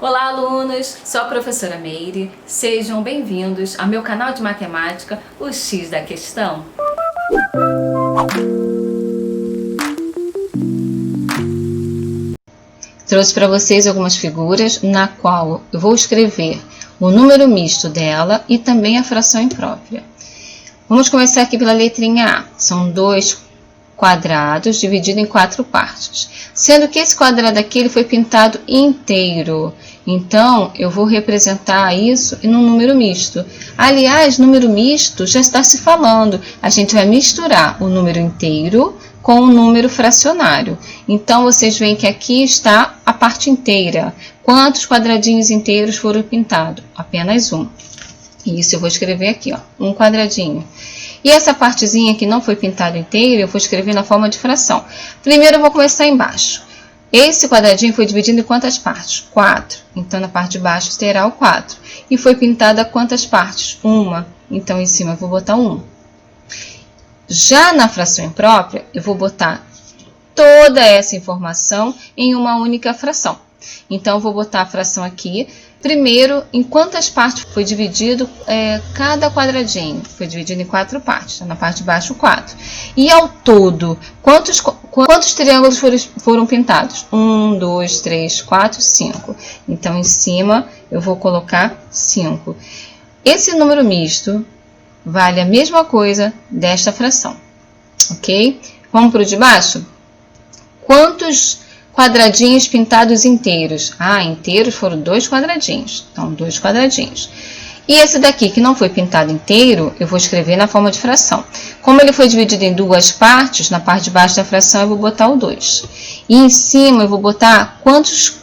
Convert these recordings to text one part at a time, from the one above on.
Olá, alunos! Sou a professora Meire. Sejam bem-vindos ao meu canal de matemática, o X da Questão. Trouxe para vocês algumas figuras na qual eu vou escrever o número misto dela e também a fração imprópria. Vamos começar aqui pela letrinha A. São dois quadrados divididos em 4 partes, sendo que esse quadrado aqui ele foi pintado inteiro. Então, eu vou representar isso em um número misto. Aliás, número misto já está se falando. A gente vai misturar o número inteiro com o número fracionário. Então, vocês veem que aqui está a parte inteira. Quantos quadradinhos inteiros foram pintados? Apenas um. Isso eu vou escrever aqui, ó, um quadradinho. E essa partezinha que não foi pintada inteira, eu vou escrever na forma de fração. Primeiro eu vou começar embaixo. Esse quadradinho foi dividido em quantas partes? 4. Então, na parte de baixo terá o 4. E foi pintada quantas partes? Uma. Então, em cima eu vou botar 1. Já na fração imprópria, eu vou botar toda essa informação em uma única fração. Então, eu vou botar a fração aqui. Primeiro, em quantas partes foi dividido cada quadradinho? Foi dividido em 4 partes. Então, na parte de baixo, 4. E ao todo, quantos triângulos foram pintados? 1, 2, 3, 4, 5. Então, em cima, eu vou colocar 5. Esse número misto vale a mesma coisa desta fração. Ok? Vamos para o de baixo? Quantos quadradinhos pintados inteiros? Inteiros foram 2 quadradinhos. Então, 2 quadradinhos. E esse daqui, que não foi pintado inteiro, eu vou escrever na forma de fração. Como ele foi dividido em 2 partes, na parte de baixo da fração eu vou botar o 2. E em cima eu vou botar quantos,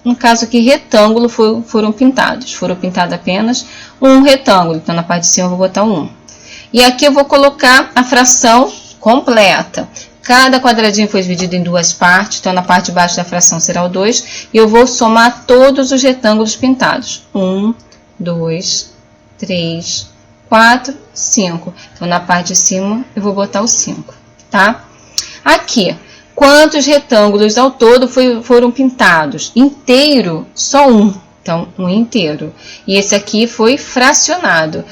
no caso aqui, retângulo foram pintados. Foram pintados apenas um retângulo. Então, na parte de cima eu vou botar o 1. E aqui eu vou colocar a fração completa. Cada quadradinho foi dividido em 2 partes, então na parte de baixo da fração será o 2. E eu vou somar todos os retângulos pintados. 1, 2, 3, 4, 5. Então na parte de cima eu vou botar o 5, tá? Aqui, quantos retângulos ao todo foram pintados? Inteiro, só um. Então, um inteiro. E esse aqui foi fracionado.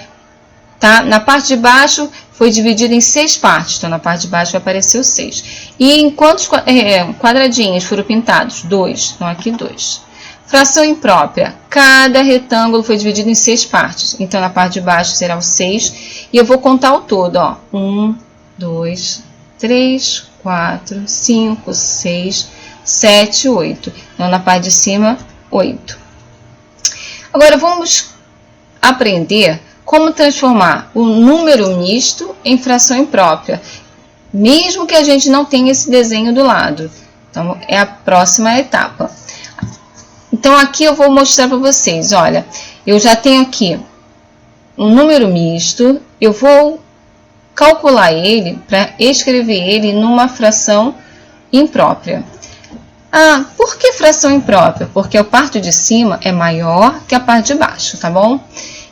Tá? Na parte de baixo foi dividido em 6 partes, então na parte de baixo vai aparecer o 6. E em quantos quadradinhos foram pintados? 2, então aqui 2. Fração imprópria, cada retângulo foi dividido em 6 partes, então na parte de baixo será o 6. E eu vou contar o todo, ó. 1, 2, 3, 4, 5, 6, 7, 8. Então na parte de cima, 8. Agora vamos aprender como transformar o número misto em fração imprópria, mesmo que a gente não tenha esse desenho do lado. Então, é a próxima etapa. Então, aqui eu vou mostrar para vocês, olha, eu já tenho aqui um número misto, eu vou calcular ele para escrever ele numa fração imprópria. Por que fração imprópria? Porque a parte de cima é maior que a parte de baixo, tá bom?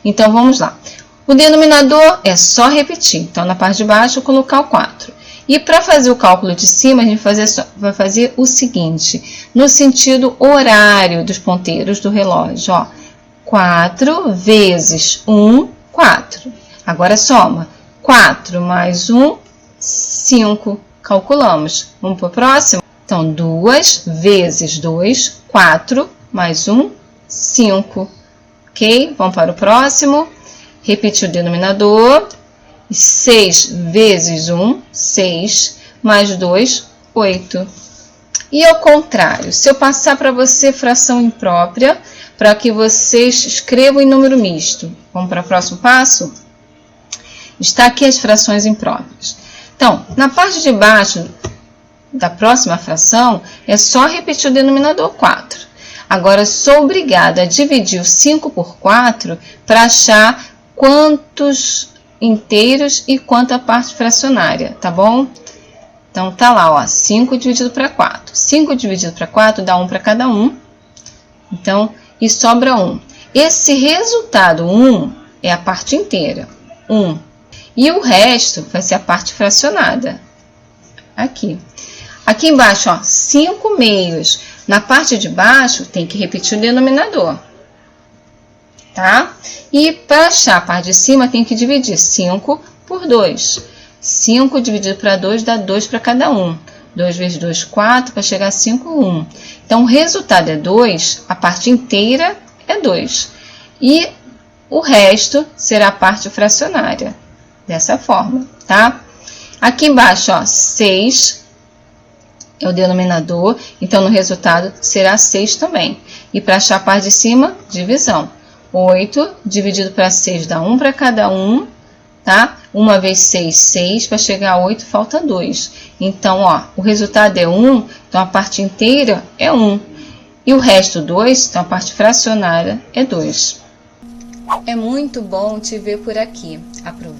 Então, vamos lá. O denominador é só repetir. Então, na parte de baixo, eu vou colocar o 4. E para fazer o cálculo de cima, a gente vai fazer o seguinte, no sentido horário dos ponteiros do relógio. Ó, 4 vezes 1, 4. Agora, soma. 4 mais 1, 5. Calculamos. Vamos para o próximo? Então, 2 vezes 2, 4, mais 1, 5. Ok? Vamos para o próximo. Repetir o denominador. 6 vezes 1, 6, mais 2, 8. E ao contrário, se eu passar para você fração imprópria, para que vocês escrevam em número misto. Vamos para o próximo passo? Está aqui as frações impróprias. Então, na parte de baixo da próxima fração, é só repetir o denominador 4. Agora, sou obrigada a dividir o 5 por 4 para achar quantos inteiros e quanta parte fracionária, tá bom? Então, tá lá, ó, 5 dividido para 4. 5 dividido para 4 dá 1 para cada um. Então, e sobra 1. Esse resultado 1 é a parte inteira, 1. E o resto vai ser a parte fracionada. Aqui. Aqui embaixo, ó, 5 meios. Na parte de baixo, tem que repetir o denominador, tá? E para achar a parte de cima, tem que dividir 5 por 2. 5 dividido para 2 dá 2 para cada um. 2 vezes 2, 4, para chegar a 5, 1. Então, o resultado é 2, a parte inteira é 2. E o resto será a parte fracionária. Dessa forma, tá? Aqui embaixo, ó, 6 é o denominador, então no resultado será 6 também. E para achar a parte de cima, divisão. 8 dividido para 6 dá 1 para cada um, tá? 1 vezes 6, 6, para chegar a 8 falta 2. Então, ó, o resultado é 1, então a parte inteira é 1. E o resto 2, então a parte fracionária é 2. É muito bom te ver por aqui. Aproveita.